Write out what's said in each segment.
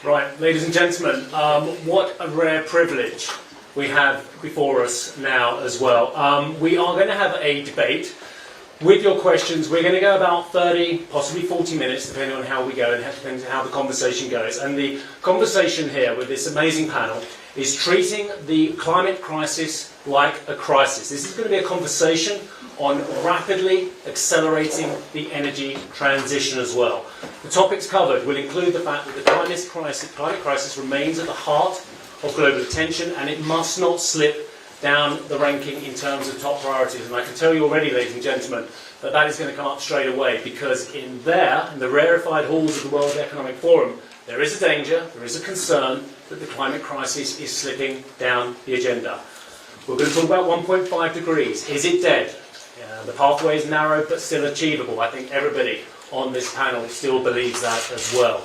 Right, ladies and gentlemen, what a rare privilege we have before us now as well. We are going to have a debate with your questions. We're going to go about 30, possibly 40 minutes, depending on how we go and depending on how the conversation goes. And the conversation here with this amazing panel is treating the climate crisis like a crisis. This is going to be a conversation on rapidly accelerating the energy transition as well. The topics covered will include the fact that the climate crisis remains at the heart of global attention, and it must not slip down the ranking in terms of top priorities. And I can tell you already, ladies and gentlemen, that that is going to come up straight away, because in the rarefied halls of the World Economic Forum, there is a danger, there is a concern that the climate crisis is slipping down the agenda. We're going to talk about 1.5 degrees. Is it dead? The pathway is narrow but still achievable. I think everybody on this panel still believes that as well.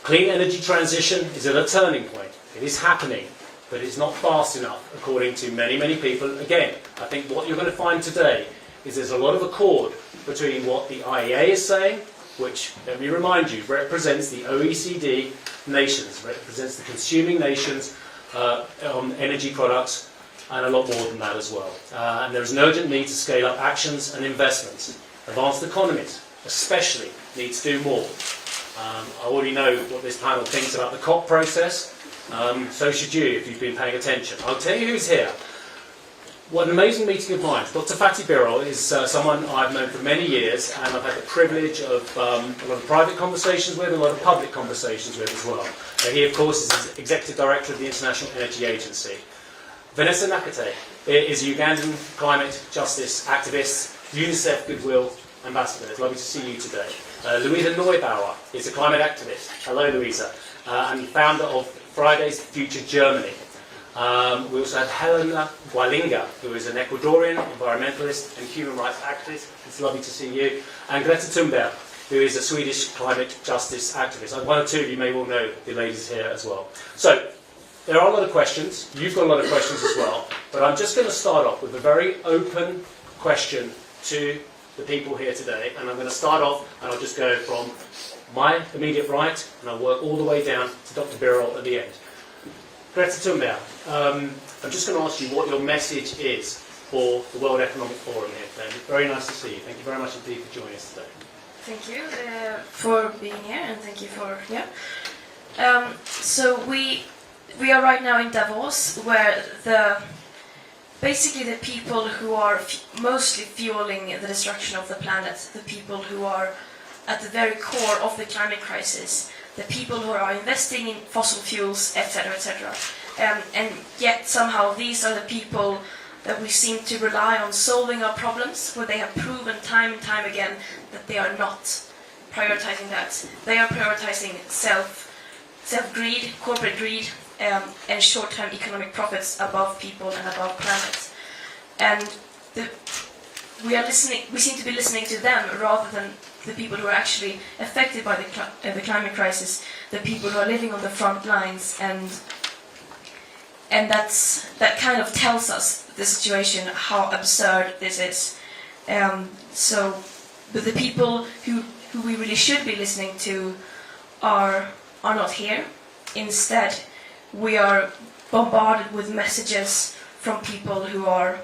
Clean energy transition is at a turning point. It is happening, but it's not fast enough, according to many, many people. Again, I think what you're going to find today is there's a lot of accord between what the IEA is saying, which, let me remind you, represents the OECD nations, represents the consuming nations on energy products, and a lot more than that as well. And there is an urgent need to scale up actions and investments. Advanced economies, especially, need to do more. I already know what this panel thinks about the COP process. So should you, if you've been paying attention. I'll tell you who's here. What an amazing meeting of minds. Dr. Fatih Birol is someone I've known for many years, and I've had the privilege of a lot of private conversations with, and a lot of public conversations with as well. He, of course, is Executive Director of the International Energy Agency. Vanessa Nakate is a Ugandan climate justice activist, UNICEF Goodwill Ambassador. It's lovely to see you today. Louisa Neubauer is a climate activist. Hello, Louisa. And founder of Fridays Future Germany. We also have Helena Gualinga, who is an Ecuadorian environmentalist and human rights activist. It's lovely to see you. And Greta Thunberg, who is a Swedish climate justice activist. One or two of you may well know the ladies here as well. So, there are a lot of questions. You've got a lot of questions as well. But I'm just going to start off with a very open question to the people here today. And I'm going to start off, and I'll just go from my immediate right, and I'll work all the way down to Dr. Birol at the end. Greta Thunberg, I'm just going to ask you what your message is for the World Economic Forum here today. Very nice to see you. Thank you very much indeed for joining us today. Thank you for being here, and thank you for, so we are right now in Davos, where basically the people who are mostly fueling the destruction of the planet, the people who are at the very core of the climate crisis, the people who are investing in fossil fuels, etc., etc. And yet somehow these are the people that we seem to rely on solving our problems, where they have proven time and time again that they are not prioritizing that. They are prioritizing self-greed, corporate greed, and short-term economic profits above people and above planet. And we seem to be listening to them rather than the people who are actually affected by the climate crisis, the people who are living on the front lines, and that kind of tells us the situation, how absurd this is. But the people who we really should be listening to are not here. Instead, we are bombarded with messages from people who are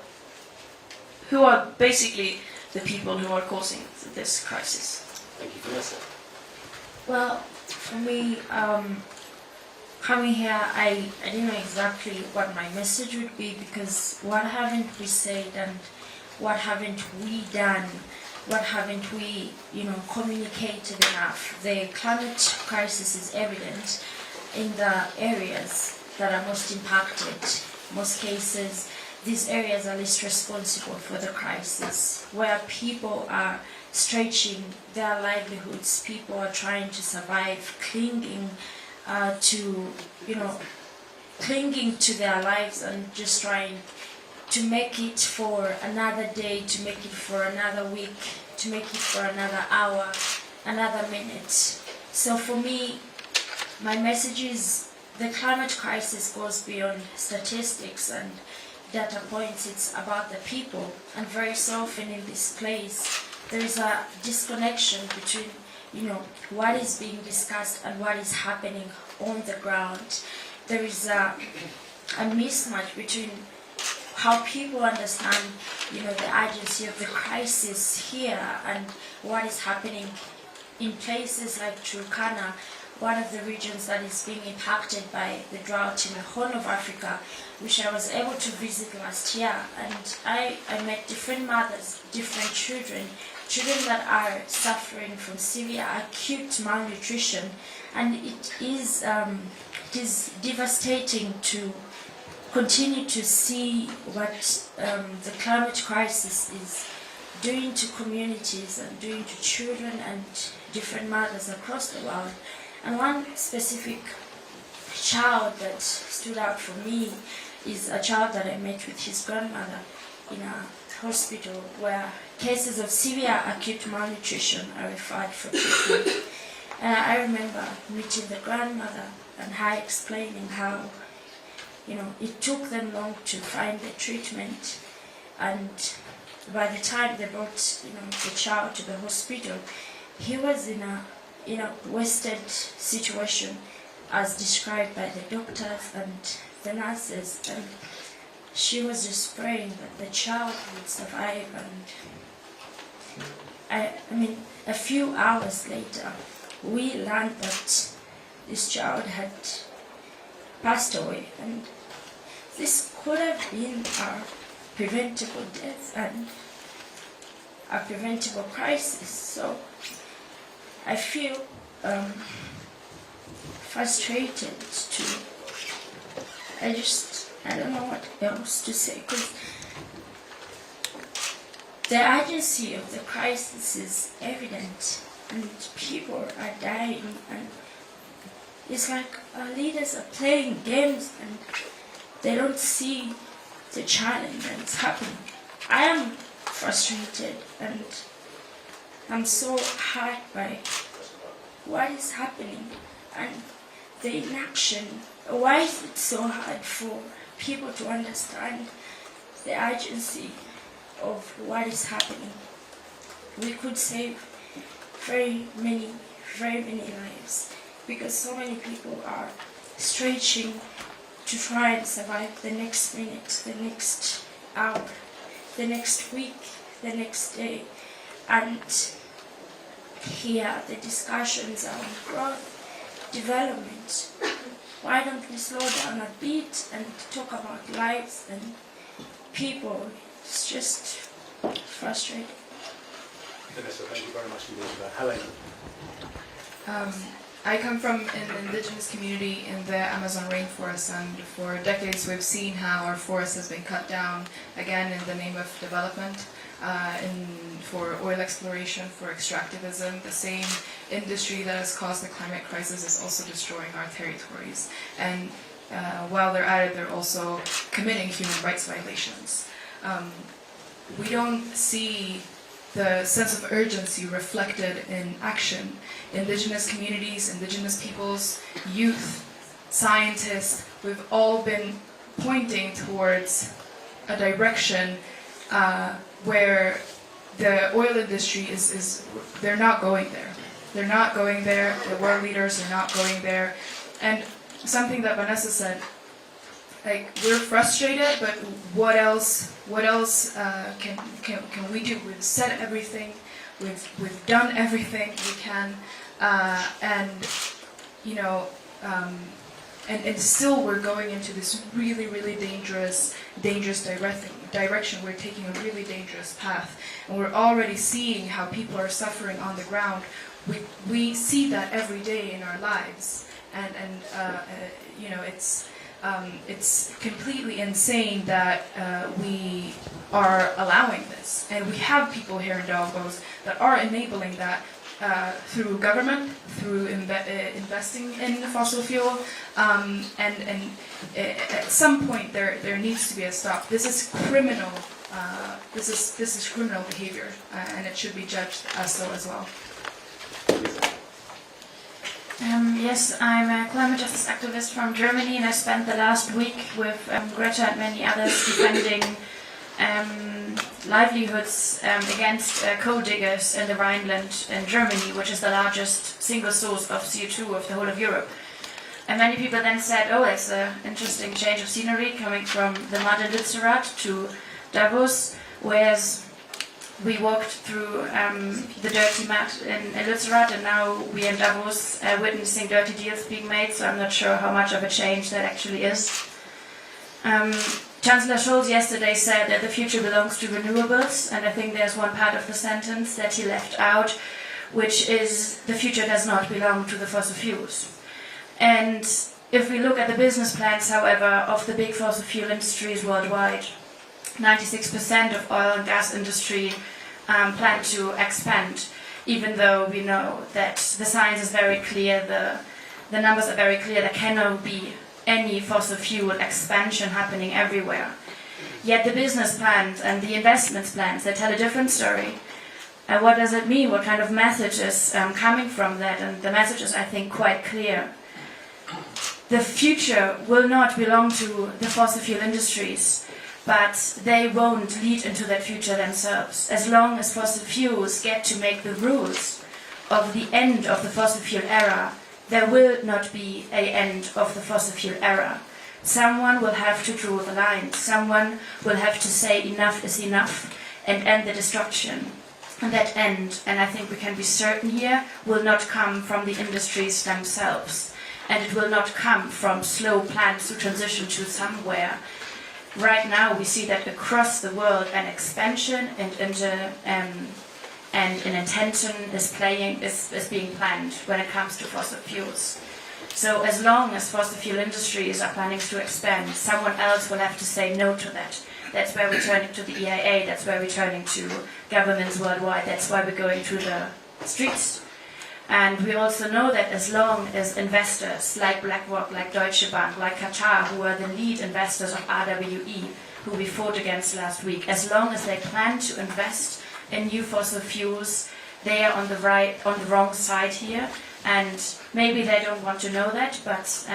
basically the people who are causing this crisis. Thank you, Vanessa. Well, for me, coming here, I didn't know exactly what my message would be, because what haven't we said and what haven't we done? What haven't we, communicated enough? The climate crisis is evident in the areas that are most impacted. Most cases, these areas are least responsible for the crisis, where people are stretching their livelihoods, people are trying to survive, clinging to their lives and just trying to make it for another day, to make it for another week, to make it for another hour, another minute. So for me, my message is the climate crisis goes beyond statistics and data points. It's about the people, and very so often in this place there is a disconnection between what is being discussed and what is happening on the ground. There is a mismatch between how people understand the urgency of the crisis here and what is happening in places like Turkana, one of the regions that is being impacted by the drought in the Horn of Africa, which I was able to visit last year. And I met different mothers, different children that are suffering from severe acute malnutrition, and it is devastating to continue to see what the climate crisis is doing to communities and doing to children and different mothers across the world. And one specific child that stood out for me is a child that I met with his grandmother in a hospital where cases of severe acute malnutrition are referred for treatment. And I remember meeting the grandmother and her explaining how it took them long to find the treatment, and by the time they brought the child to the hospital, he was in a wasted situation as described by the doctors and the nurses, and she was just praying that the child would survive. And a few hours later we learned that this child had passed away, and this could have been a preventable death and a preventable crisis. So I feel frustrated I don't know what else to say, because the urgency of the crisis is evident and people are dying, and it's like our leaders are playing games and they don't see the challenge that's happening. I am frustrated and I'm so hurt by what is happening and the inaction. Why is it so hard for people to understand the urgency of what is happening? We could save very many lives, because so many people are stretching to try and survive the next minute, the next hour, the next week, the next day. And here the discussions are on growth, development. Why don't we slow down a bit and talk about lives and people? It's just frustrating. Vanessa, thank you very much for that. Helena. I come from an indigenous community in the Amazon rainforest, and for decades we've seen how our forest has been cut down, again in the name of development, for oil exploration, for extractivism. The same industry that has caused the climate crisis is also destroying our territories. And while they're at it, they're also committing human rights violations. We don't see the sense of urgency reflected in action. Indigenous communities, indigenous peoples, youth, scientists, we've all been pointing towards a direction where the oil industry they're not going there. They're not going there, the world leaders are not going there. And something that Vanessa said, like, we're frustrated, but what else can we do? We've said everything, we've done everything we can, and still we're going into this really dangerous direction. We're taking a really dangerous path, and we're already seeing how people are suffering on the ground. We see that every day in our lives, and it's completely insane that we are allowing this, and we have people here in Davos that are enabling that through government, through investing in fossil fuel, and at some point there needs to be a stop. This is criminal. This is criminal behavior, and it should be judged as so as well. Yes, I'm a climate justice activist from Germany, and I spent the last week with Greta and many others defending livelihoods against coal diggers in the Rhineland in Germany, which is the largest single source of CO2 of the whole of Europe. And many people then said, oh, it's an interesting change of scenery coming from the mud in Lützerath to Davos, whereas we walked through the dirty mud in Lützerath, and now we're in Davos witnessing dirty deals being made, so I'm not sure how much of a change that actually is. Chancellor Scholz yesterday said that the future belongs to renewables, and I think there's one part of the sentence that he left out, which is the future does not belong to the fossil fuels. And if we look at the business plans, however, of the big fossil fuel industries worldwide, 96% of oil and gas industry plan to expand, even though we know that the science is very clear, the numbers are very clear, there cannot be any fossil fuel expansion happening everywhere. Yet the business plans and the investments plans, they tell a different story. And what does it mean? What kind of message is coming from that? And the message is, I think, quite clear. The future will not belong to the fossil fuel industries, but they won't lead into that future themselves. As long as fossil fuels get to make the rules of the end of the fossil fuel era, there will not be an end of the fossil fuel era. Someone will have to draw the line. Someone will have to say enough is enough and end the destruction. And that end, and I think we can be certain here, will not come from the industries themselves. And it will not come from slow plans to transition to somewhere. Right now we see that across the world an expansion and an intention is being planned when it comes to fossil fuels. So as long as fossil fuel industries are planning to expand, someone else will have to say no to that. That's why we're turning to the EIA, that's why we're turning to governments worldwide, that's why we're going to the streets. And we also know that as long as investors like BlackRock, like Deutsche Bank, like Qatar, who are the lead investors of RWE, who we fought against last week, as long as they plan to invest in new fossil fuels, they are on the wrong side here. And maybe they don't want to know that, but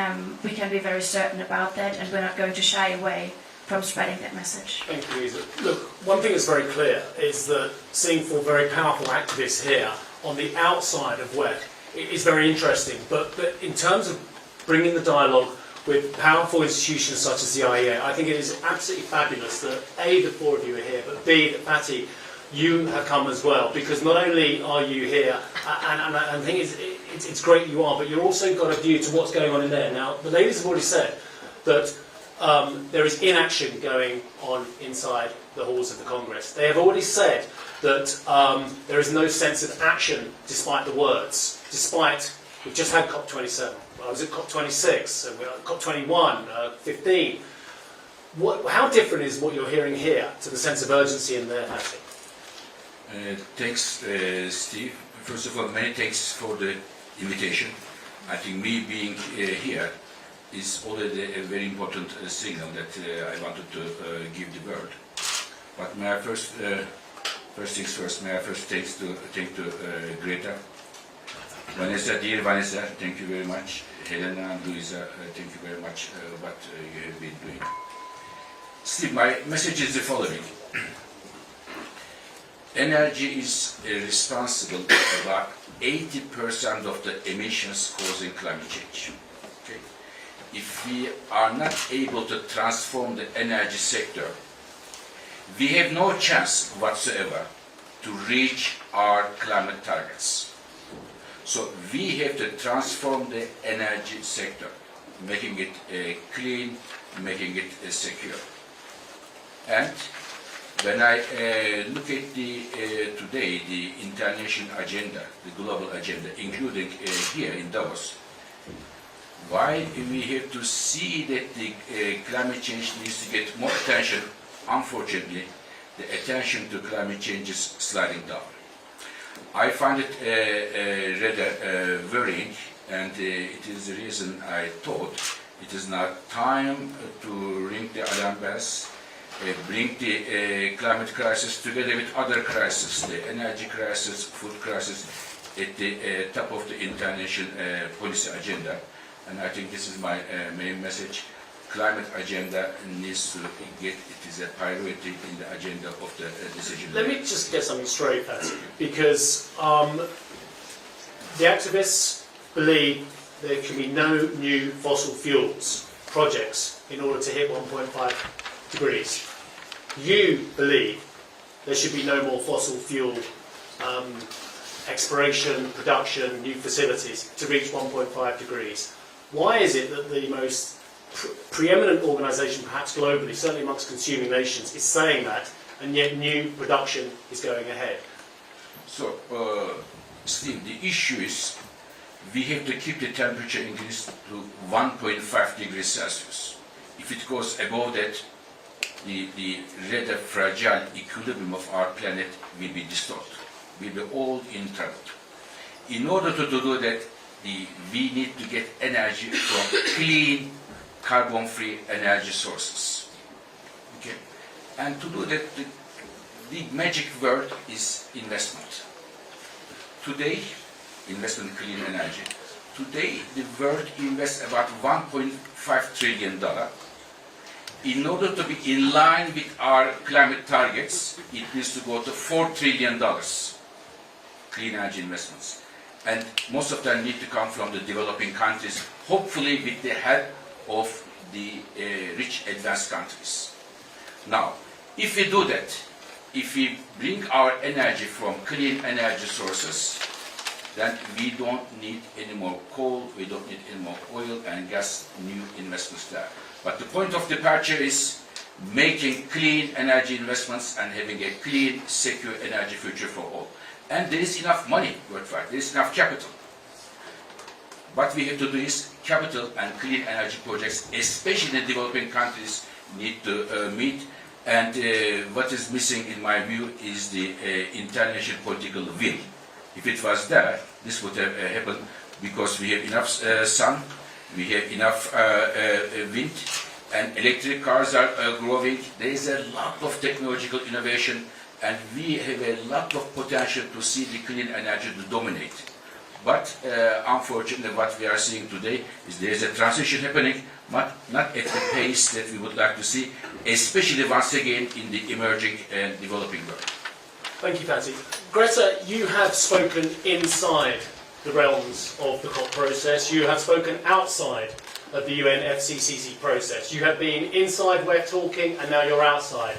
we can be very certain about that, and we're not going to shy away from spreading that message. Thank you, Lisa. Look, one thing that's very clear is that seeing four very powerful activists here on the outside of WEC is very interesting, but in terms of bringing the dialogue with powerful institutions such as the IEA, I think it is absolutely fabulous that A, the four of you are here, but B, that Patty, you have come as well, because not only are you here, and I think it's great you are, but you've also got a view to what's going on in there. Now, the ladies have already said that there is inaction going on inside the halls of the Congress. They have already said that there is no sense of action despite the words, despite, we've just had COP27, I was at COP26, and we're at COP21, 15. How different is what you're hearing here to the sense of urgency in there, Patty? Thanks, Steve. First of all, many thanks for the invitation. I think me being here is already a very important signal that I wanted to give the word. But may I first things first, may I first thank to Greta. Vanessa, dear Vanessa, thank you very much. Helena and Luisa, thank you very much what you have been doing. Steve, my message is the following. Energy is responsible for about 80% of the emissions causing climate change. Okay? If we are not able to transform the energy sector, we have no chance whatsoever to reach our climate targets. So we have to transform the energy sector, making it clean, making it secure. And when I look at today the international agenda, the global agenda, including here in Davos, why we have to see that the climate change needs to get more attention, unfortunately, the attention to climate change is sliding down. I find it rather worrying, and it is the reason I thought it is now time to ring the alarm bells, bring the climate crisis together with other crises, the energy crisis, food crisis, at the top of the international policy agenda. And I think this is my main message. Climate agenda needs to get, it is a priority in the agenda of the decision. Let me just get something straight, Patty, because the activists believe there can be no new fossil fuels projects in order to hit 1.5 degrees. You believe there should be no more fossil fuel exploration, production, new facilities to reach 1.5 degrees. Why is it that the most preeminent organisation, perhaps globally, certainly amongst consuming nations, is saying that, and yet new production is going ahead? So, Steve, the issue is we have to keep the temperature increase to 1.5 degrees Celsius. If it goes above that, the rather fragile equilibrium of our planet will be distorted. We will be all in trouble. In order to do that, we need to get energy from clean, carbon-free energy sources. Okay? And to do that, the magic word is investment. Today, investment in clean energy. Today, the world invests about $1.5 trillion. In order to be in line with our climate targets, it needs to go to $4 trillion clean energy investments. And most of them need to come from the developing countries, hopefully with the help of the rich advanced countries. Now, if we do that, if we bring our energy from clean energy sources, then we don't need any more coal, we don't need any more oil and gas, new investments there. But the point of departure is making clean energy investments and having a clean, secure energy future for all. And there is enough money worldwide, there is enough capital. What we have to do is capital and clean energy projects, especially in the developing countries, need to meet. And what is missing, in my view, is the international political will. If it was there, this would have happened because we have enough sun, we have enough wind, and electric cars are growing. There is a lot of technological innovation, and we have a lot of potential to see the clean energy to dominate. But unfortunately, what we are seeing today is there is a transition happening, not at the pace that we would like to see, especially once again in the emerging and developing world. Thank you, Patty. Greta, you have spoken inside the realms of the COP process. You have spoken outside of the UNFCCC process. You have been inside where talking, and now you're outside.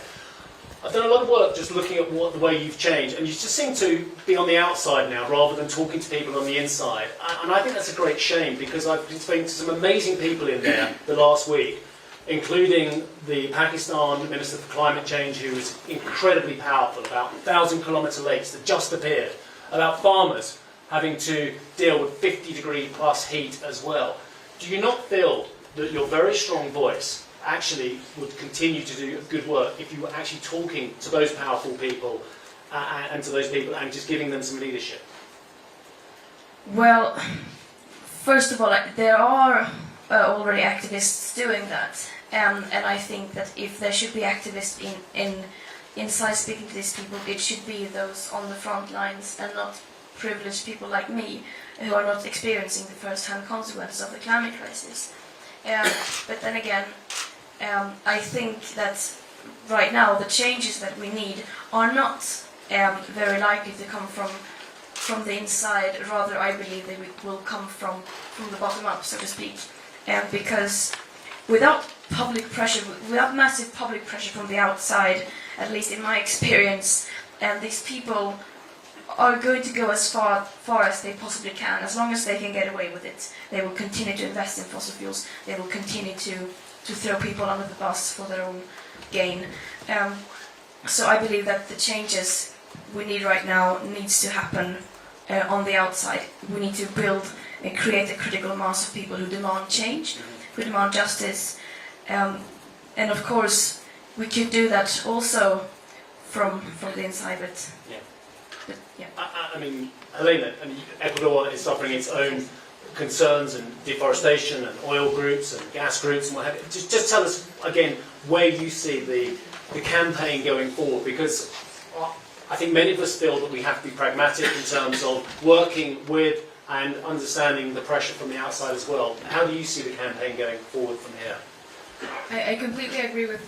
I've done a lot of work just looking at the way you've changed, and you just seem to be on the outside now rather than talking to people on the inside. And I think that's a great shame, because I've been speaking to some amazing people in there the last week, including the Pakistan Minister for Climate Change, who was incredibly powerful, about 1,000-kilometre lakes that just appeared, about farmers having to deal with 50-degree plus heat as well. Do you not feel that your very strong voice actually would continue to do good work if you were actually talking to those powerful people and to those people and just giving them some leadership? Well, first of all, there are already activists doing that, and I think that if there should be activists inside speaking to these people, it should be those on the front lines and not privileged people like me who are not experiencing the first-hand consequences of the climate crisis. But then again, I think that right now the changes that we need are not very likely to come from the inside. Rather, I believe they will come from the bottom up, so to speak. Because without public pressure, without massive public pressure from the outside, at least in my experience, these people are going to go as far as they possibly can. As long as they can get away with it, they will continue to invest in fossil fuels. They will continue to throw people under the bus for their own gain. So I believe that the changes we need right now needs to happen on the outside. We need to build and create a critical mass of people who demand change, who demand justice. And of course, we could do that also from the inside, but yeah. I mean, Helena, Ecuador is suffering its own concerns and deforestation and oil groups and gas groups and what have you. Just tell us again where you see the campaign going forward, because I think many of us feel that we have to be pragmatic in terms of working with and understanding the pressure from the outside as well. How do you see the campaign going forward from here? I completely agree with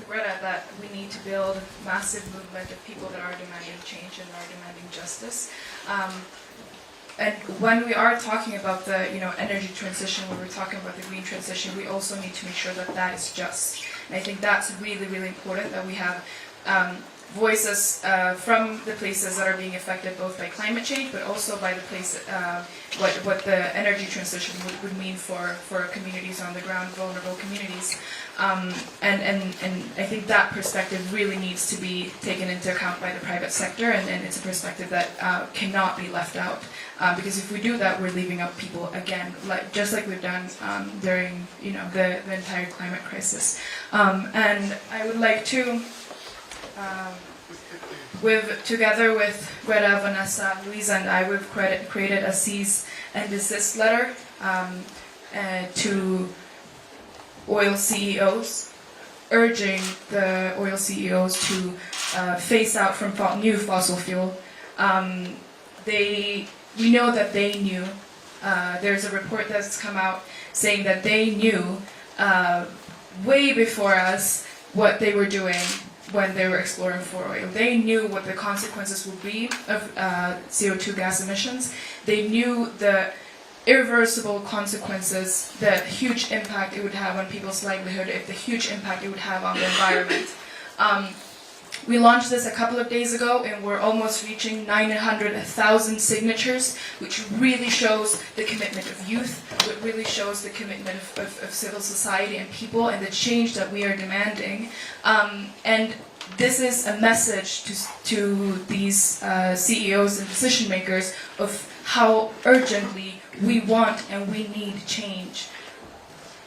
Greta that we need to build massive movement of people that are demanding change and are demanding justice. And when we are talking about the energy transition, when we're talking about the green transition, we also need to make sure that that is just. And I think that's really, really important that we have voices from the places that are being affected both by climate change, but also by the place what the energy transition would mean for communities on the ground, vulnerable communities. And I think that perspective really needs to be taken into account by the private sector, and it's a perspective that cannot be left out. Because if we do that, we're leaving out people again, just like we've done during the entire climate crisis. And I would like to, together with Greta, Vanessa, Louisa, and I, we've created a cease and desist letter to oil CEOs, urging the oil CEOs to phase out from new fossil fuel. We know that they knew. There's a report that's come out saying that they knew way before us what they were doing when they were exploring for oil. They knew what the consequences would be of CO2 gas emissions. They knew the irreversible consequences, the huge impact it would have on people's livelihood, the huge impact it would have on the environment. We launched this a couple of days ago, and we're almost reaching 900,000 signatures, which really shows the commitment of youth, it really shows the commitment of civil society and people, and the change that we are demanding. And this is a message to these CEOs and decision makers of how urgently we want and we need change.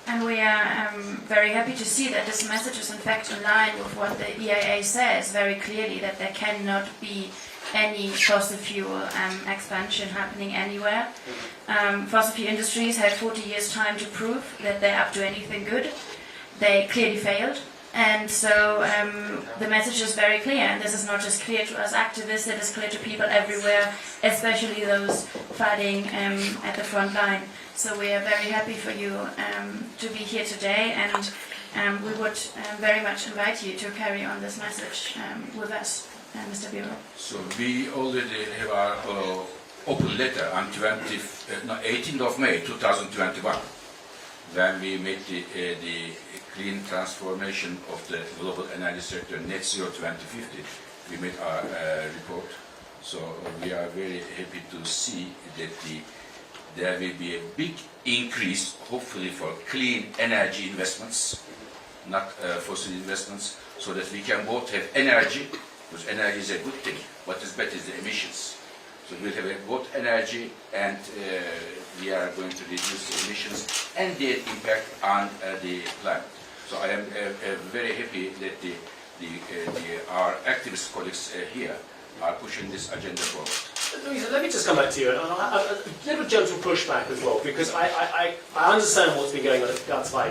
And we are very happy to see that this message is in fact in line with what the EIA says very clearly, that there cannot be any fossil fuel expansion happening anywhere. Fossil fuel industries had 40 years time to prove that they're up to anything good. They clearly failed. And so the message is very clear, and this is not just clear to us activists, it is clear to people everywhere, especially those fighting at the front line. So we are very happy for you to be here today, and we would very much invite you to carry on this message with us, Mr. Bureau. So we already have our open letter on 18th of May 2021, when we made the green transformation of the global energy sector net zero 2050. We made our report. So we are very happy to see that there will be a big increase, hopefully, for clean energy investments, not fossil investments, so that we can both have energy, because energy is a good thing. What is better is the emissions. So we'll have both energy, and we are going to reduce the emissions and their impact on the planet. So I am very happy that our activist colleagues here are pushing this agenda forward. Louisa, let me just come back to you. A little gentle pushback as well, because I understand what's been going on at Gutsby,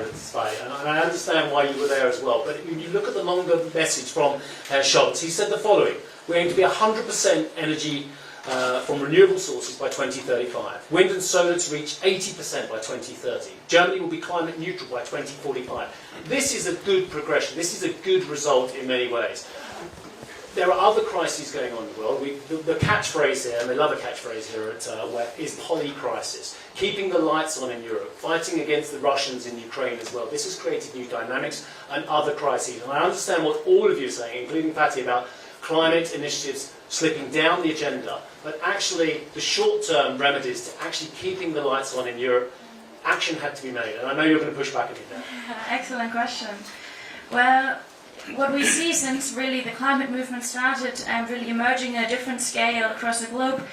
and I understand why you were there as well. But when you look at the longer message from Herr Scholz, he said the following: we're going to be 100% energy from renewable sources by 2035. Wind and solar to reach 80% by 2030. Germany will be climate neutral by 2045. This is a good progression. This is a good result in many ways. There are other crises going on in the world. The catchphrase here, and they love a catchphrase here at WEF, is polycrisis. Keeping the lights on in Europe, fighting against the Russians in Ukraine as well. This has created new dynamics and other crises. And I understand what all of you are saying, including Patty, about climate initiatives slipping down the agenda, but actually the short-term remedies to actually keeping the lights on in Europe, action had to be made. And I know you're going to push back a bit there. Excellent question. Well, what we see since really the climate movement started and really emerging at a different scale across the globe,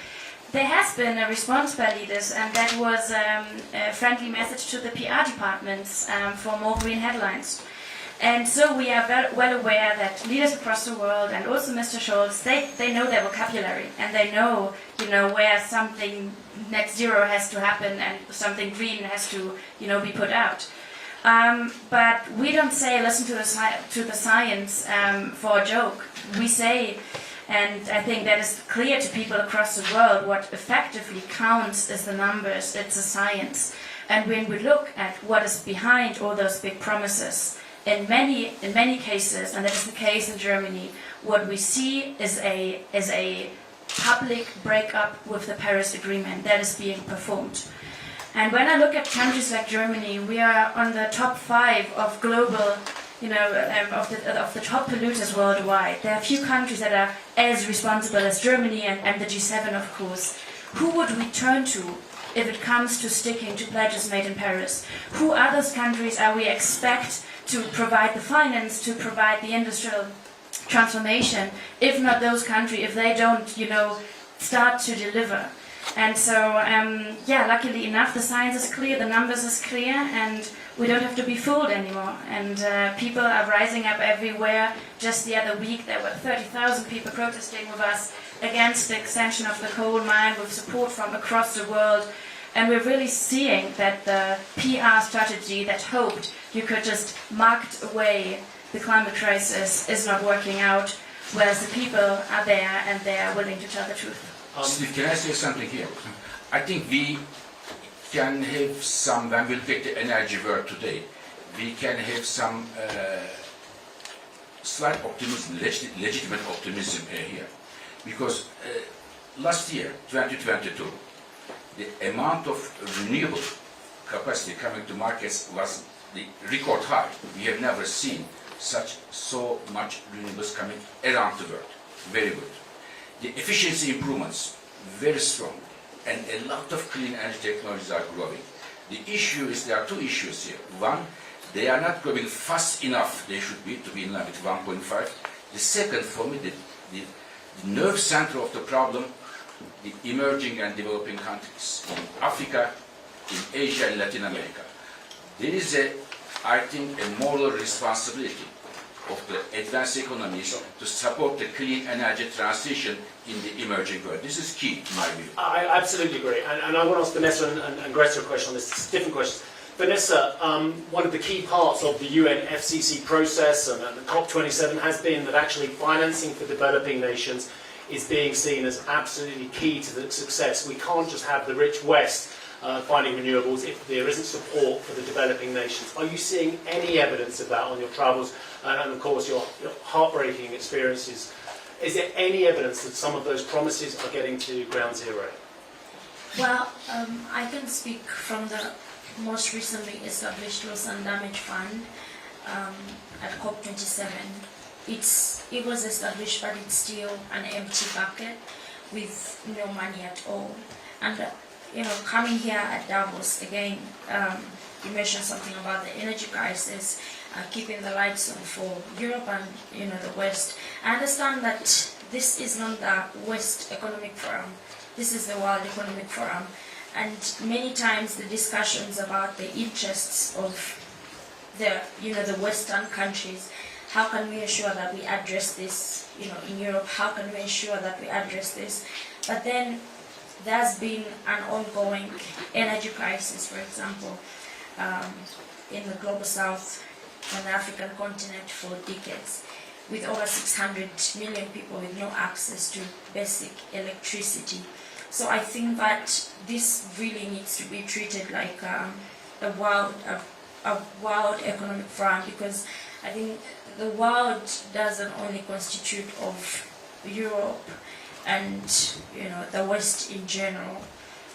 there has been a response by leaders, and that was a friendly message to the PR departments for more green headlines. And so we are well aware that leaders across the world, and also Mr. Scholz, they know their vocabulary, and they know, where something net zero has to happen and something green has to, be put out. But we don't say listen to the science for a joke. We say And I think that is clear to people across the world. What effectively counts is the numbers, it's a science. And when we look at what is behind all those big promises, in many cases, and that is the case in Germany, what we see is a public breakup with the Paris Agreement that is being performed. And when I look at countries like Germany, we are on the top 5 of global, of the top polluters worldwide. There are few countries that are as responsible as Germany and the G7, of course. Who would we turn to if it comes to sticking to pledges made in Paris? Who are those countries are we expect to provide the finance, to provide the industrial transformation, if not those countries, if they don't, start to deliver? And so, luckily enough, the science is clear, the numbers is clear, and we don't have to be fooled anymore. And people are rising up everywhere. Just the other week, there were 30,000 people protesting with us against the extension of the coal mine, with support from across the world. And we're really seeing that the PR strategy that hoped you could just market away the climate crisis is not working out, whereas the people are there and they are willing to tell the truth. Steve, can I say something here? I think we can have some, when we look at the energy world today, we can have some slight optimism, legitimate optimism here. Because last year, 2022, the amount of renewable capacity coming to markets was the record high. We have never seen so much renewables coming around the world. Very good. The efficiency improvements, very strong, and a lot of clean energy technologies are growing. The issue is, there are two issues here. One, they are not growing fast enough, they should be, to be in line with 1.5. The second, for me, the nerve center of the problem, the emerging and developing countries, in Africa, in Asia, and Latin America. There is I think, a moral responsibility of the advanced economies to support the clean energy transition in the emerging world. This is key, in my view. I absolutely agree. And I want to ask Vanessa and Greta a question on this. It's different questions. Vanessa, one of the key parts of the UN FCC process and the COP27 has been that actually financing for developing nations is being seen as absolutely key to the success. We can't just have the rich West finding renewables if there isn't support for the developing nations. Are you seeing any evidence of that on your travels and of course your heartbreaking experiences? Is there any evidence that some of those promises are getting to ground zero? Well, I can speak from the most recently established Loss and Damage Fund at COP27. It was established, but it's still an empty bucket with no money at all. And coming here at Davos again, you mentioned something about the energy crisis, keeping the lights on for Europe and the West. I understand that this is not the West Economic Forum. This is the World Economic Forum, and many times the discussions about the interests of the Western countries. How can we ensure that we address this, in Europe? How can we ensure that we address this? But then there's been an ongoing energy crisis, for example, in the global south, on the African continent for decades, with over 600 million people with no access to basic electricity. So I think that this really needs to be treated like a world economic forum, because I think the world doesn't only constitute of Europe and the West in general.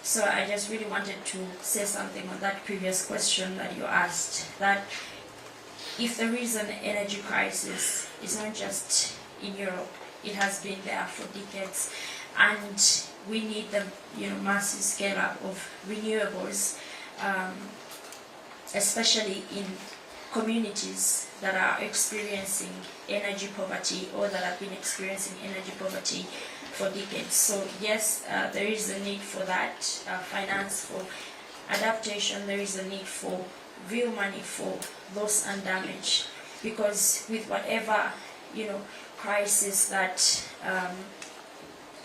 So I just really wanted to say something on that previous question that you asked, that if there is an energy crisis, it's not just in Europe, it has been there for decades, and we need the massive scale up of renewables, especially in communities that are experiencing energy poverty or that have been experiencing energy poverty for decades. So yes, there is a need for that finance for adaptation. There is a need for real money for loss and damage, because with whatever crisis that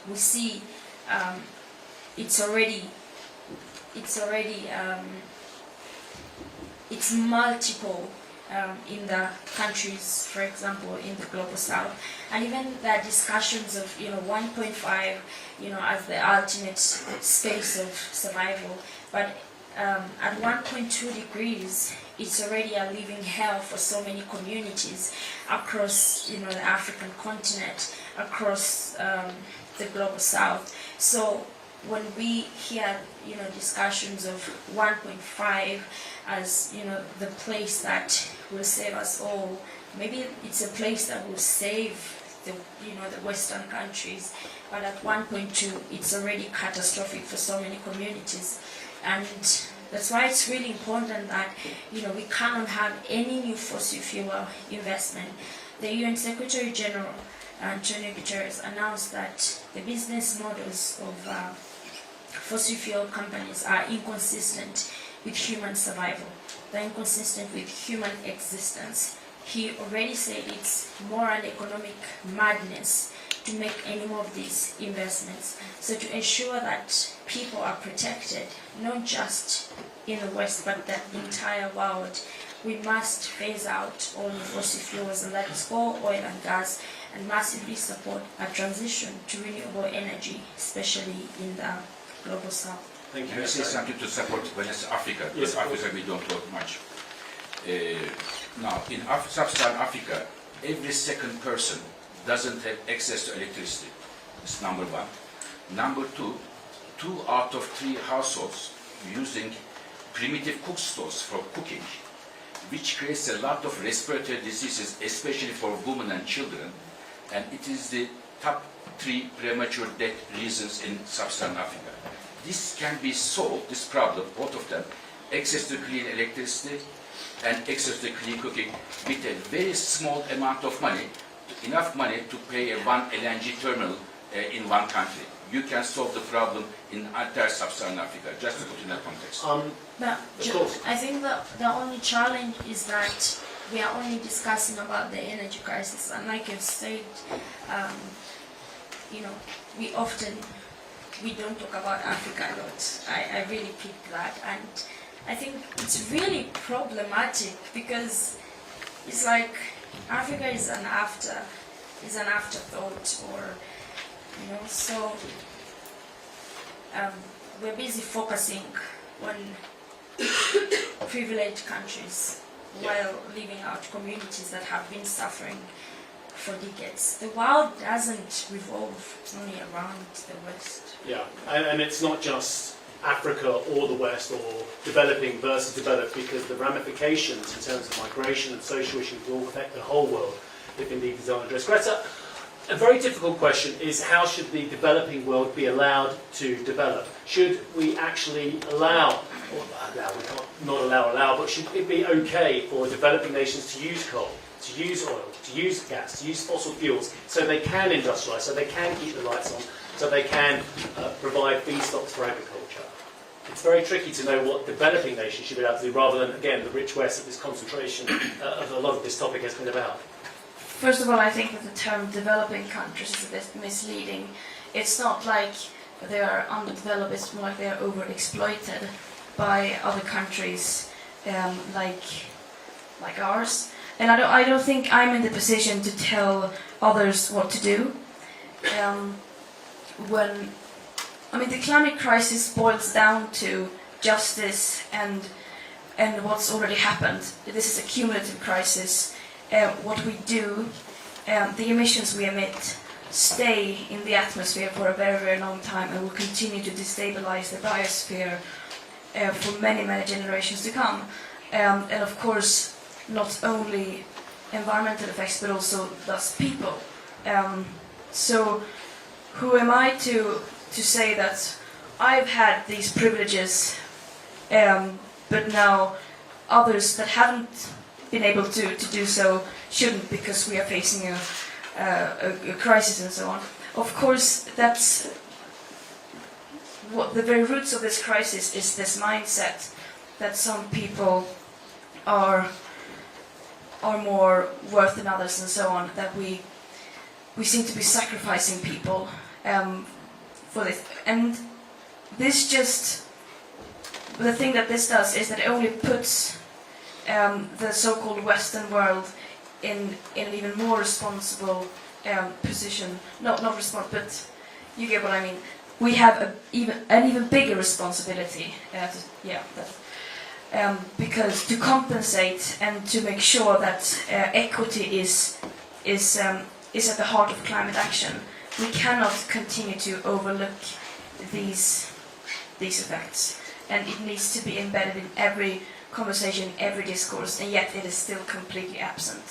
we see, it's multiple in the countries, for example, in the global south, and even the discussions of 1.5, as the ultimate space of survival, but at 1.2 degrees, it's already a living hell for so many communities across the African continent, across the global south. So when we hear discussions of 1.5 as the place that will save us all, maybe it's a place that will save the Western countries, but at 1.2 it's already catastrophic for so many communities. And that's why it's really important that we cannot have any new fossil fuel investment. The UN Secretary General Antonio Guterres announced that the business models of fossil fuel companies are inconsistent with human survival. They're inconsistent with human existence. He already said it's more an economic madness to make any more of these investments. So to ensure that people are protected, not just in the West, but the entire world, we must phase out all the fossil fuels, and that is all oil and gas, and massively support a transition to renewable energy, especially in the global south. Thank you. Can I say something to support when it's Africa? Because Africa we don't talk much. Now, in sub-Saharan Africa, every second person doesn't have access to electricity. That's number one. Number two, 2 out of 3 households using primitive cook stoves for cooking, which creates a lot of respiratory diseases, especially for women and children, and it is the top 3 premature death reasons in sub-Saharan Africa. This can be solved, this problem, both of them, access to clean electricity and access to clean cooking, with a very small amount of money, enough money to pay a 1 LNG terminal in one country. You can solve the problem in entire sub-Saharan Africa, just to put in that context. But Of course. I think the only challenge is that we are only discussing about the energy crisis, and like you've said, we don't talk about Africa a lot. I really picked that, and I think it's really problematic because it's like Africa is an afterthought, or so we're busy focusing on privileged countries while leaving out communities that have been suffering for decades. The world doesn't revolve only around the West. Yeah, and it's not just Africa or the West, or developing versus developed, because the ramifications in terms of migration and social issues will affect the whole world if indeed these aren't addressed. Greta, a very difficult question is, how should the developing world be allowed to develop? Should we actually allow, we can't not allow, but should it be okay for developing nations to use coal, to use oil, to use gas, to use fossil fuels, so they can industrialise, so they can keep the lights on, so they can provide feedstocks for agriculture? It's very tricky to know what developing nations should be able to do, rather than, again, the rich West that this concentration of a lot of this topic has been about. First of all, I think that the term developing countries is a bit misleading. It's not like they are underdeveloped, it's more like they are overexploited by other countries like ours. And I don't think I'm in the position to tell others what to do. The climate crisis boils down to justice and what's already happened. This is a cumulative crisis. What we do, the emissions we emit stay in the atmosphere for a very, very long time and will continue to destabilize the biosphere for many, many generations to come. And of course, not only environmental effects, but also thus people. So who am I to say that I've had these privileges, but now others that haven't been able to do so shouldn't, because we are facing a crisis and so on. Of course, that's what the very roots of this crisis is, this mindset that some people are more worth than others and so on, that we seem to be sacrificing people for this. And this just, the thing that this does is that it only puts the so-called Western world in an even more responsible position. Not but you get what I mean. We have an even bigger responsibility. Because to compensate and to make sure that equity is at the heart of climate action, we cannot continue to overlook these effects, and it needs to be embedded in every conversation, every discourse, and yet it is still completely absent.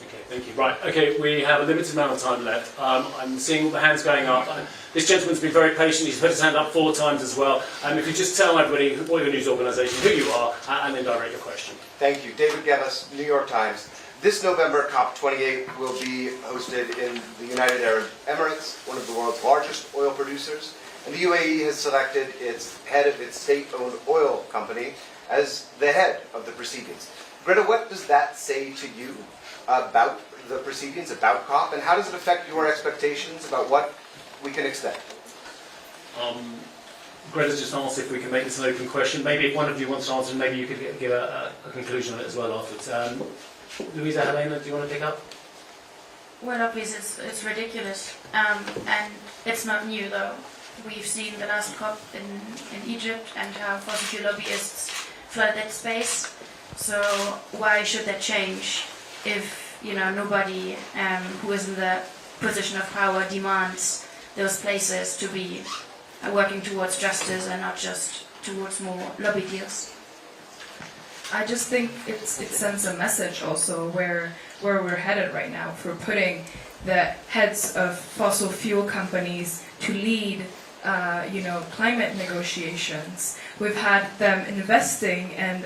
Okay, thank you. Right, okay, we have a limited amount of time left. I'm seeing all the hands going up. This gentleman's been very patient. He's put his hand up 4 times as well. If you just tell everybody what your news organisation, who you are, and then direct your question. Thank you. David Gemis, New York Times. This November, COP28 will be hosted in the United Arab Emirates, one of the world's largest oil producers. And the UAE has selected its head of its state-owned oil company as the head of the proceedings. Greta, what does that say to you about the proceedings, about COP, and how does it affect your expectations about what we can expect? Greta's just asked if we can make this an open question. Maybe if one of you wants to answer, maybe you could give a conclusion on it as well afterwards. Louisa, Helena, do you want to pick up? Well, obviously it's ridiculous, and it's not new though. We've seen the last COP in Egypt and how fossil fuel lobbyists flooded space. So why should that change if nobody who is in the position of power demands those places to be working towards justice and not just towards more lobby deals? I just think it sends a message also where we're headed right now, for putting the heads of fossil fuel companies to lead climate negotiations. We've had them investing and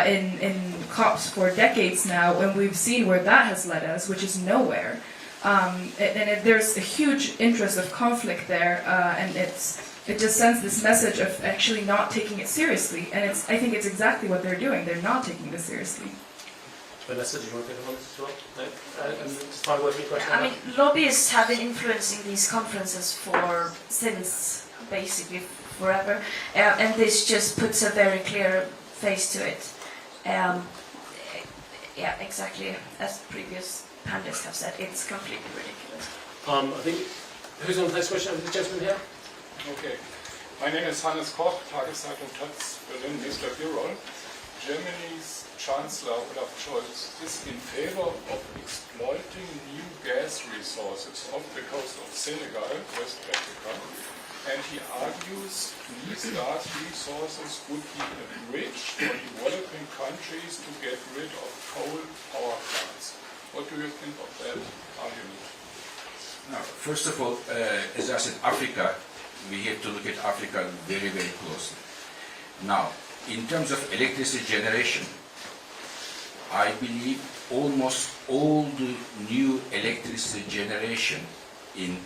in COPs for decades now, and we've seen where that has led us, which is nowhere. There's a huge interest of conflict there, and it just sends this message of actually not taking it seriously. And I think it's exactly what they're doing. They're not taking this seriously. Vanessa, do you want to pick up on this as well? No? And just final word for your question. I mean, lobbyists have been influencing these conferences since basically forever, and this just puts a very clear face to it. Exactly as previous panelists have said, it's completely ridiculous. I think, who's on the next question? The gentleman here? Okay. My name is Hannes Koch, Tageszeitung Taz, Berlin, Mr. Birol. Germany's Chancellor Olaf Scholz is in favor of exploiting new gas resources off the coast of Senegal, West Africa, and he argues these gas resources would be a bridge for developing countries to get rid of coal power plants. What do you think of that argument? Now, first of all, as I said, Africa, we have to look at Africa very, very closely. Now, in terms of electricity generation, I believe almost all the new electricity generation in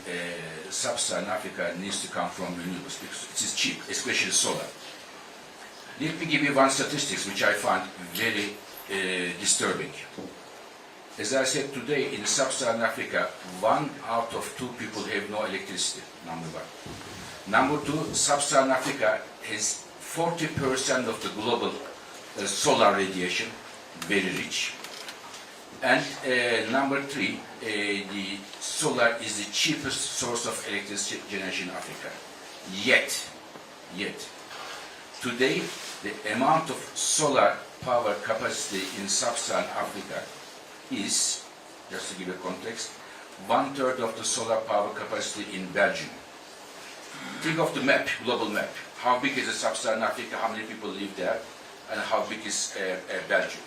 sub-Saharan Africa needs to come from renewables because it is cheap, especially solar. Let me give you one statistics which I find very disturbing. As I said today, in sub-Saharan Africa, 1 out of 2 people have no electricity, number 1. Number 2, sub-Saharan Africa has 40% of the global solar radiation, very rich. And number 3, the solar is the cheapest source of electricity generation in Africa. Yet, today, the amount of solar power capacity in sub-Saharan Africa is, just to give a context, 1/3 of the solar power capacity in Belgium. Think of the map, global map. How big is sub-Saharan Africa, how many people live there, and how big is Belgium.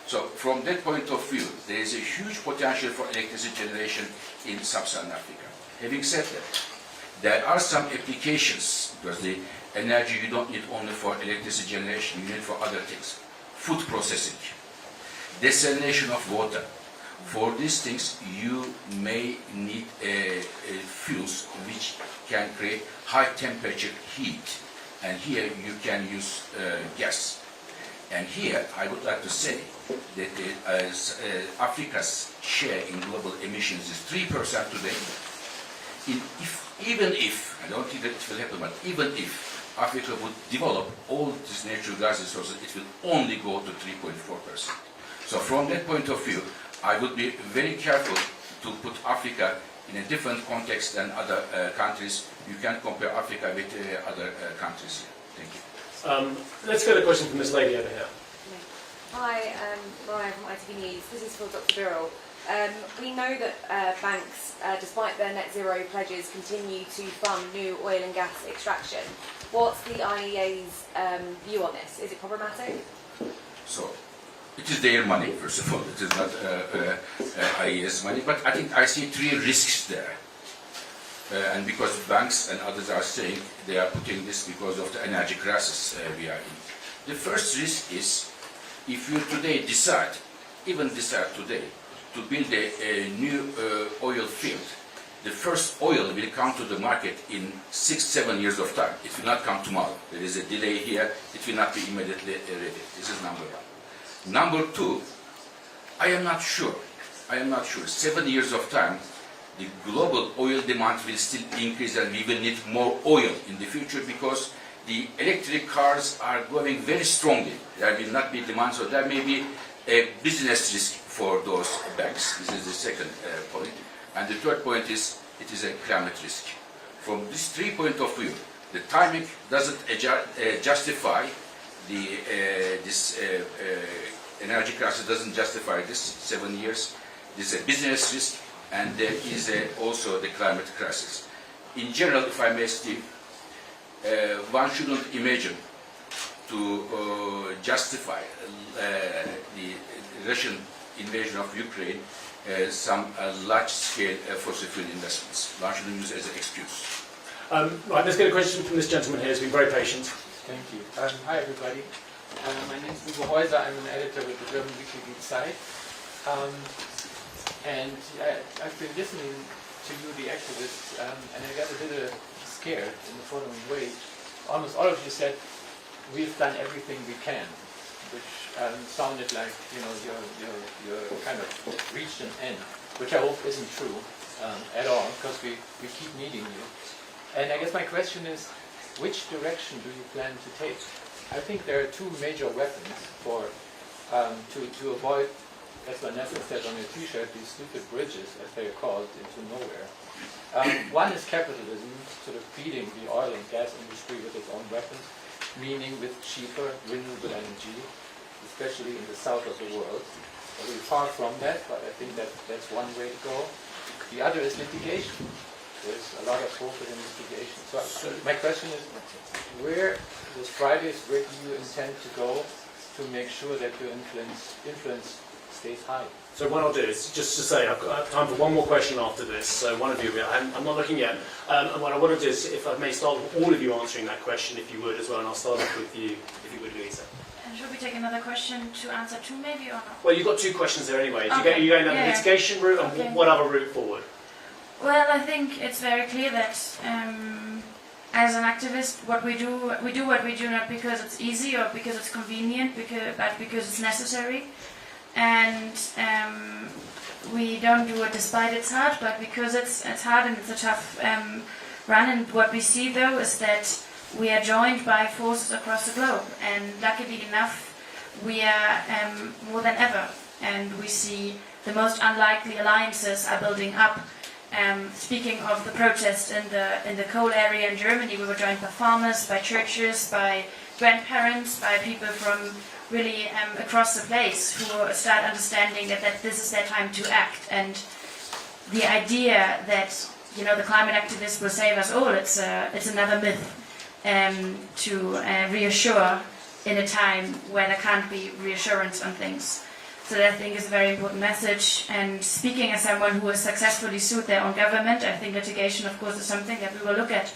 So from that point of view, there is a huge potential for electricity generation in sub-Saharan Africa. Having said that, there are some applications, because the energy you don't need only for electricity generation, you need for other things. Food processing, desalination of water. For these things, you may need fuels which can create high temperature heat. And here you can use gas. And here I would like to say that Africa's share in global emissions is 3% today. Even if, I don't think that it will happen, but even if Africa would develop all these natural gas resources, it will only go to 3.4%. So from that point of view, I would be very careful to put Africa in a different context than other countries. You can't compare Africa with other countries here. Thank you. Let's get a question from this lady over here. Hi, Mariah from ITV News. This is for Dr. Birrell. We know that banks, despite their net zero pledges, continue to fund new oil and gas extraction. What's the IEA's view on this? Is it problematic? So, it is their money, first of all. It is not IEA's money. But I think I see three risks there. And because banks and others are saying they are putting this because of the energy crisis we are in. The first risk is if you today decide, even decide today, to build a new oil field, the first oil will come to the market in 6-7 years of time. It will not come tomorrow. There is a delay here. It will not be immediately ready. This is number one. Number two, I am not sure. 7 years of time, the global oil demand will still increase and we will need more oil in the future because the electric cars are growing very strongly. There will not be demand, so there may be a business risk for those banks. This is the second point. And the third point is, it is a climate risk. From this 3 point of view, the timing doesn't justify this energy crisis doesn't justify this 7 years. This is a business risk, and there is also the climate crisis. In general, if I may, Steve, one shouldn't imagine to justify the Russian invasion of Ukraine some large-scale fossil fuel investments. One shouldn't use it as an excuse. Right, let's get a question from this gentleman here who's been very patient. Thank you. Hi, everybody. My name is Uwe Häuser. I'm an editor with the German weekly Die Zeit. And I've been listening to you, the activists, and I got a little scared in the following way. Almost all of you said, we've done everything we can, which sounded like, you know, you're kind of reached an end, which I hope isn't true at all, because we keep needing you. And I guess my question is, which direction do you plan to take? I think there are two major weapons for to avoid, as Vanessa said on her T-shirt, these stupid bridges, as they are called, into nowhere. One is capitalism, sort of feeding the oil and gas industry with its own weapons, meaning with cheaper renewable energy, especially in the south of the world. We're far from that, but I think that's one way to go. The other is litigation. There's a lot of hope in litigation. So my question is, where this Fridays, where do you intend to go to make sure that your influence stays high? So what I'll do is just to say I've got time for one more question after this. So one of you, I'm not looking yet. And what I want to do is, if I may start with all of you answering that question, if you would as well, and I'll start off with you, if you would, Louisa. And should we take another question to answer too, maybe, or not? Well, you've got two questions there anyway. Okay. Are you going down the Yeah. litigation route, and Okay. what other route forward? Well, I think it's very clear that as an activist, what we do what we do not because it's easy or because it's convenient, but because it's necessary. And we don't do it despite it's hard, but because it's hard and it's a tough run. And what we see, though, is that we are joined by forces across the globe. And luckily enough, we are more than ever. And we see the most unlikely alliances are building up. Speaking of the protest in the coal area in Germany, we were joined by farmers, by churches, by grandparents, by people from really across the place who start understanding that this is their time to act. And the idea that, you know, the climate activists will save us all, it's another myth to reassure in a time where there can't be reassurance on things. So that, I think, is a very important message. And speaking as someone who has successfully sued their own government, I think litigation, of course, is something that we will look at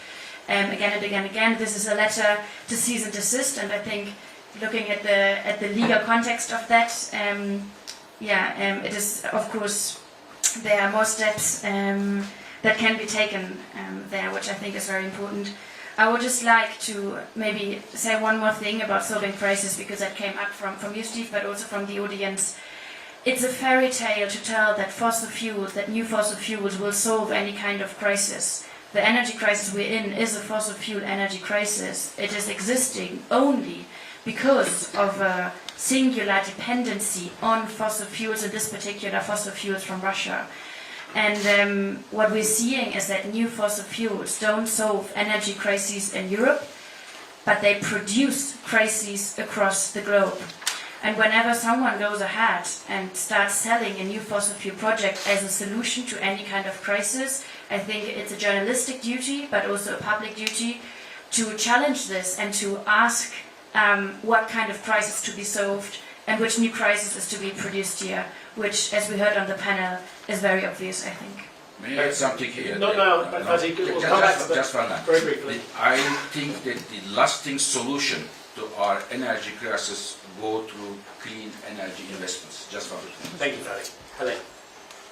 again and again and again. This is a letter to cease and desist, and I think looking at the legal context of that, it is, of course, there are more steps that can be taken there, which I think is very important. I would just like to maybe say one more thing about solving crisis, because that came up from you, Steve, but also from the audience. It's a fairy tale to tell that new fossil fuels will solve any kind of crisis. the energy crisis we're in is a fossil fuel energy crisis. It is existing only because of a singular dependency on fossil fuels, in this particular fossil fuels from Russia. And what we're seeing is that new fossil fuels don't solve energy crises in Europe, but they produce crises across the globe. And whenever someone goes ahead and starts selling a new fossil fuel project as a solution to any kind of crisis, I think it's a journalistic duty, but also a public duty, to challenge this and to ask what kind of crisis to be solved and which new crisis is to be produced here, which, as we heard on the panel, is very obvious, I think. May I add something here? Not now, but Fuzzy, we'll come back to that just one line. very briefly. I think that the lasting solution to our energy crisis go through clean energy investments. Just one thing. Thank you, Fuzzy. Helene.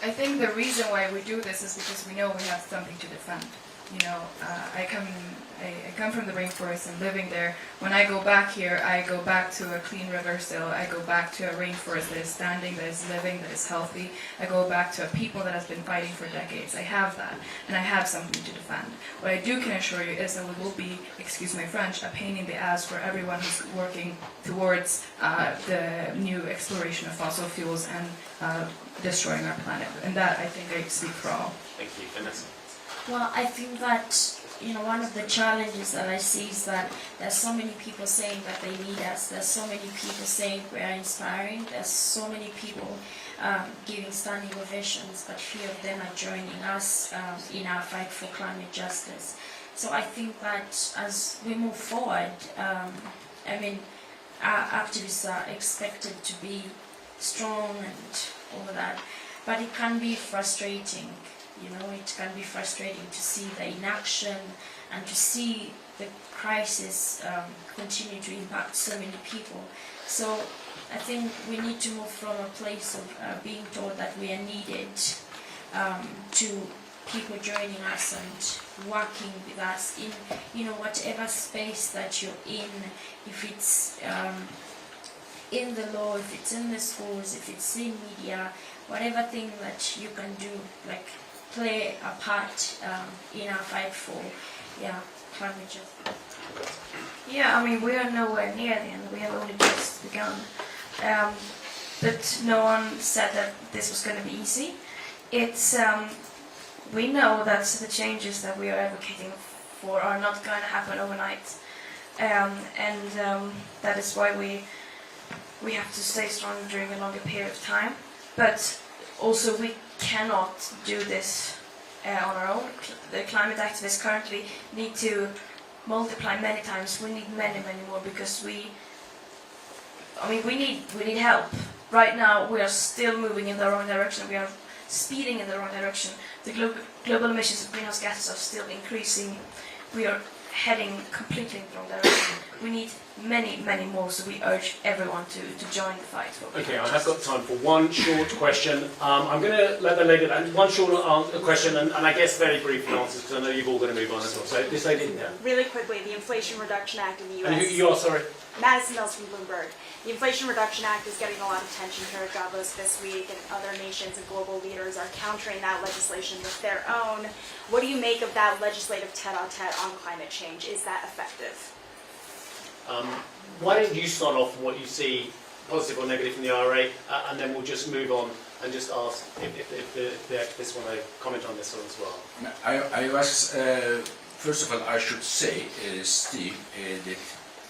I think the reason why we do this is because we know we have something to defend. You know, I come from the rainforest and living there. When I go back here, I go back to a clean river still. I go back to a rainforest that is standing, that is living, that is healthy. I go back to a people that has been fighting for decades. I have that, and I have something to defend. What I do can assure you is that we will be, excuse my French, a pain in the ass for everyone who's working towards the new exploration of fossil fuels and destroying our planet. And that, I think, I speak for all. Thank you, Vanessa. Well, I think that, you know, one of the challenges that I see is that there's so many people saying that they need us. There's so many people saying we are inspiring. There's so many people giving standing ovations, but few of them are joining us in our fight for climate justice. So I think that as we move forward, I mean, our activists are expected to be strong and all that, but it can be frustrating. You know, it can be frustrating to see the inaction and to see the crisis continue to impact so many people. So I think we need to move from a place of being told that we are needed to people joining us and working with us in, you know, whatever space that you're in, if it's in the law, if it's in the schools, if it's in media, whatever thing that you can do, like play a part in our fight for climate justice. Yeah, I mean, we are nowhere near the end. We have only just begun. But no one said that this was going to be easy. It's we know that the changes that we are advocating for are not going to happen overnight, and that is why we have to stay strong during a longer period of time. But also, we cannot do this on our own. The climate activists currently need to multiply many times. We need many more because we need help. Right now we are still moving in the wrong direction. We are speeding in the wrong direction. The global emissions of greenhouse gases are still increasing. We are heading completely in the wrong direction. We need many more, so we urge everyone to join the fight. Okay, I have got time for one short question. I'm going to let the lady, one short question, and I guess very brief answers, because I know you've all got to move on as well. So this lady, yeah. Really quickly, the Inflation Reduction Act in the U.S. And who you are, sorry? Madison Mills from Bloomberg. The Inflation Reduction Act is getting a lot of attention here at Davos this week, and other nations and global leaders are countering that legislation with their own. What do you make of that legislative tete-a-tete on climate change? Is that effective? Why don't you start off with what you see, positive or negative, from the IRA, and then we'll just move on and just ask if the activists want to comment on this one as well. I was, first of all, I should say, Steve, that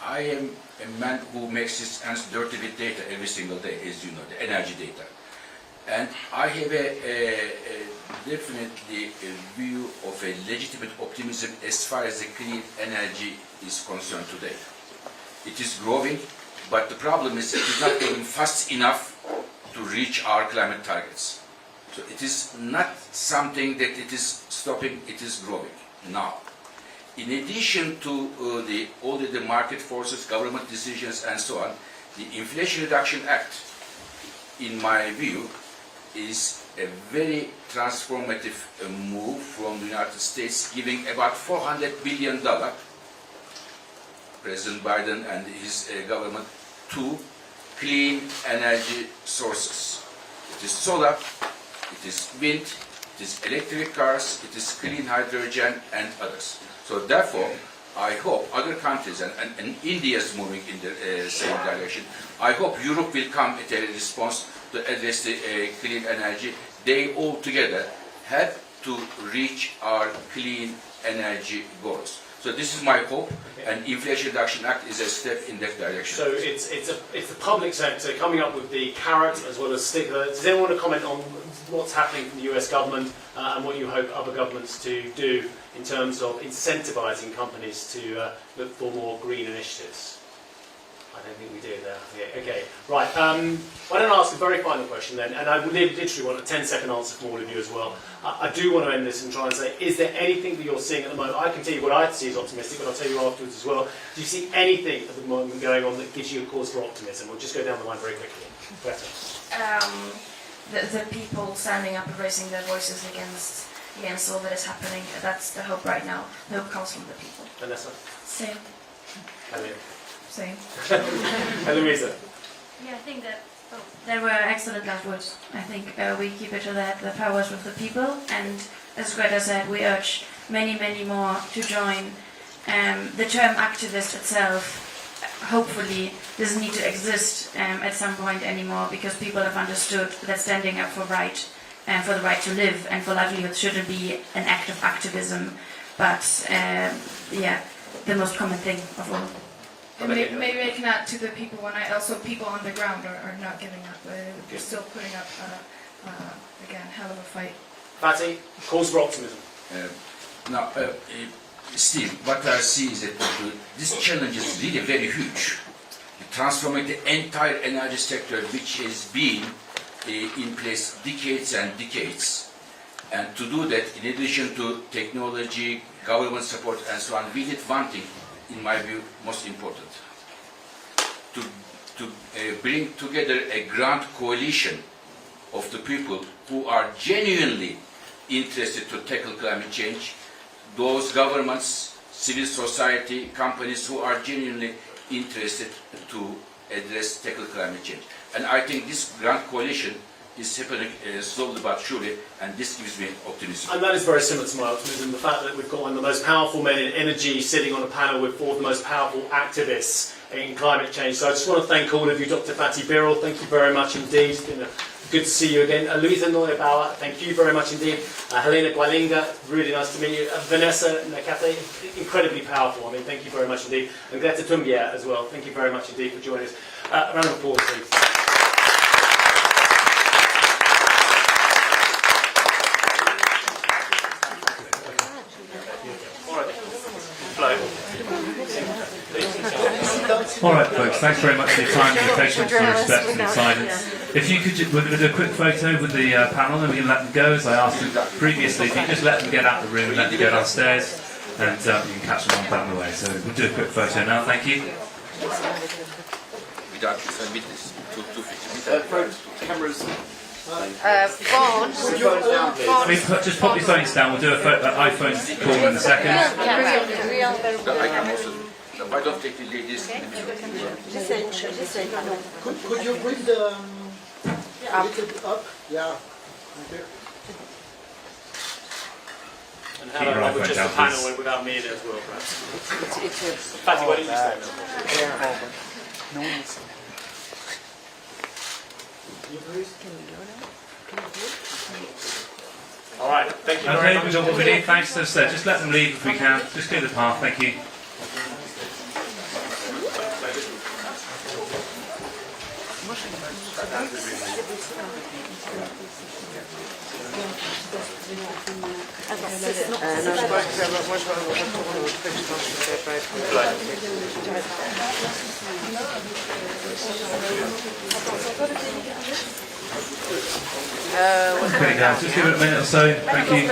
I am a man who makes his hands dirty with data every single day, as you know, the energy data. And I have definitely a view of a legitimate optimism as far as the clean energy is concerned today. It is growing, but the problem is it is not growing fast enough to reach our climate targets. So it is not something that it is stopping, it is growing now. In addition to all the market forces, government decisions and so on, the Inflation Reduction Act, in my view, is a very transformative move from the United States, giving about $400 billion, President Biden and his government, to clean energy sources. It is solar, it is wind, it it is electric cars, it is clean hydrogen, and others. So therefore, I hope other countries, and India is moving in the same direction, I hope Europe will come at a response to address the clean energy. They all together have to reach our clean energy goals. So this is my hope, and Inflation Reduction Act is a step in that direction. So it's the public sector coming up with the carrot as well as stick. Does anyone want to comment on what's happening from the US government and what you hope other governments to do in terms of incentivising companies to look for more green initiatives? I don't think we do there. Yeah, okay, right. Why don't I ask a very final question then, and I would literally want a 10-second answer from all of you as well. I do want to end this and try and say, is there anything that you're seeing at the moment? I can tell you what I see is optimistic, but I'll tell you afterwards as well. Do you see anything at the moment going on that gives you a cause for optimism? We'll just go down the line very quickly. Better. The people standing up and raising their voices against all that is happening. That's the hope right now. The hope comes from the people. Vanessa? Same. Elliot? Same. And Louisa? Yeah, I think that they were excellent last words. I think we keep it to that. The power is with the people, and as Greta said, we urge many, many more to join. The term activist itself hopefully doesn't need to exist at some point anymore, because people have understood that standing up for the right to live and for livelihood shouldn't be an act of activism, but the most common thing of all. And maybe I can add to the people one. Also, people on the ground are not giving up. They're still putting up, again, hell of a fight. Fatty, cause for optimism. Now, Steve, what I see is that this challenge is really very huge. Transforming the entire energy sector, which has been in place decades and decades. And to do that, in addition to technology, government support, and so on, we need one thing, in my view, most important. To bring together a grand coalition of the people who are genuinely interested to tackle climate change, those governments, civil society, companies who are genuinely interested to tackle climate change. And I think this grand coalition is happening slowly but surely, and this gives me optimism. And that is very similar to my optimism, the fact that we've got one of the most powerful men in energy sitting on a panel with four of the most powerful activists in climate change. So I just want to thank all of you. Dr. Fatih Birol, thank you very much indeed. It's been good to see you again. Luisa Neubauer, thank you very much indeed. Helena Gualinga, really nice to meet you. Vanessa Nakate, incredibly powerful. I mean, thank you very much indeed. And Greta Thunberg as well. Thank you very much indeed for joining us. A round of applause, please. All right, folks, thanks very much for your time, your patience, your respect and your silence. If you could, we're going to do a quick photo with the panel, and we can let them go, as I asked them previously. If you just let them get out of the room and let them go downstairs, and you can catch them on down the way. So we'll do a quick photo now, thank you. Cameras. Just pop your phones down, we'll do an iPhone call in a second. Why don't take the ladies? Could you bring the up? Yeah. And how about with just the panel and without me in it as well, perhaps? Fatty, why don't you stay now? No one is. All right, thank you very much. Okay, we've got what we need. Thanks, as I said. Just let them leave if we can. Just clear the path, thank you. Okay, guys, just give it a minute or so. Thank you.